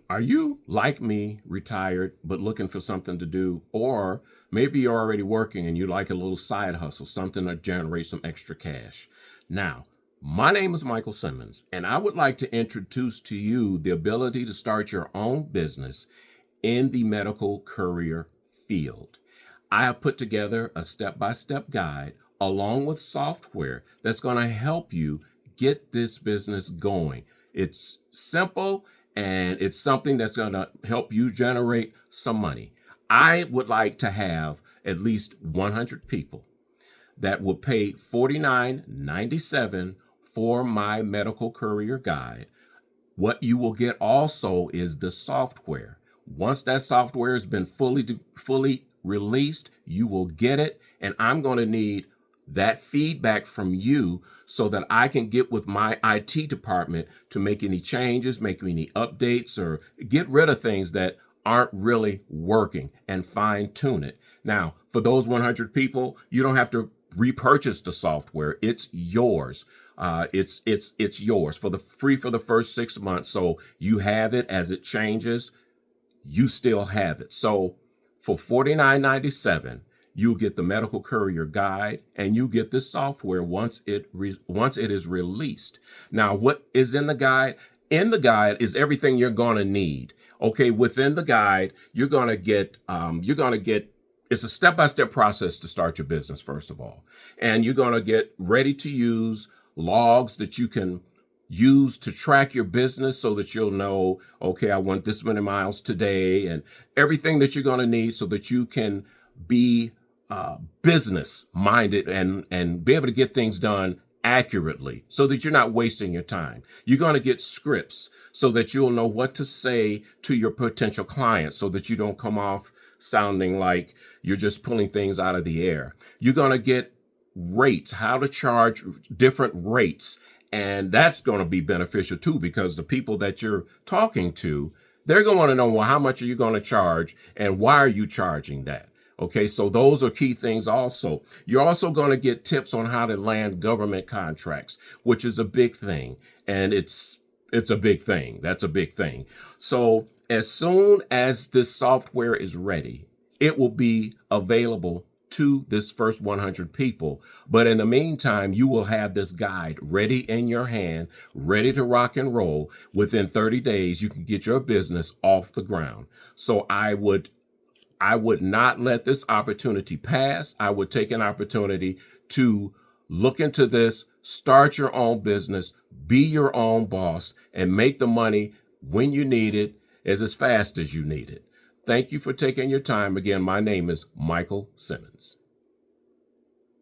Are you, like me, retired but looking for something to do? Or maybe you're already working and you like a little side hustle, something to generate some extra cash. Now, my name is Michael Simmons, and I would like to introduce to you the ability to start your own business in the medical courier field. I have put together a step-by-step guide along with software that's going to help you get this business going. It's simple and it's something that's going to help you generate some money. I would like to have at least 100 people that will pay $49.97 for my medical courier guide. What you will get also is the software. Once that software has been fully released, you will get it, and I'm going to need that feedback from you so that I can get with my IT department to make any changes, make any updates, or get rid of things that aren't really working and fine tune it. Now, for those 100 people, you don't have to repurchase the software. It's yours. It's yours for the free for the first 6 months. So you have it as it changes. You still have it. So for $49.97, you'll get the medical courier guide and you get the software once it is released. Now, what is in the guide? In the guide is everything you're going to need. Okay, within the guide, you're going to get it's a step-by-step process to start your business, first of all. And you're going to get ready to use logs that you can use to track your business so that you'll know, okay, I want this many miles today, and everything that you're going to need so that you can be business minded and be able to get things done accurately so that you're not wasting your time. You're going to get scripts so that you'll know what to say to your potential clients so that you don't come off sounding like you're just pulling things out of the air. You're going to get rates, how to charge different rates. And that's going to be beneficial too, because the people that you're talking to, they're going to want to know, well, how much are you going to charge and why are you charging that? Okay, so those are key things also. You're also going to get tips on how to land government contracts, which is a big thing. And it's a big thing. That's a big thing. So as soon as this software is ready, it will be available to this first 100 people. But in the meantime, you will have this guide ready in your hand, ready to rock and roll. Within 30 days, you can get your business off the ground. So I would not let this opportunity pass. I would take an opportunity to look into this, start your own business, be your own boss, and make the money when you need it, as fast as you need it. Thank you for taking your time. Again, my name is Michael Simmons.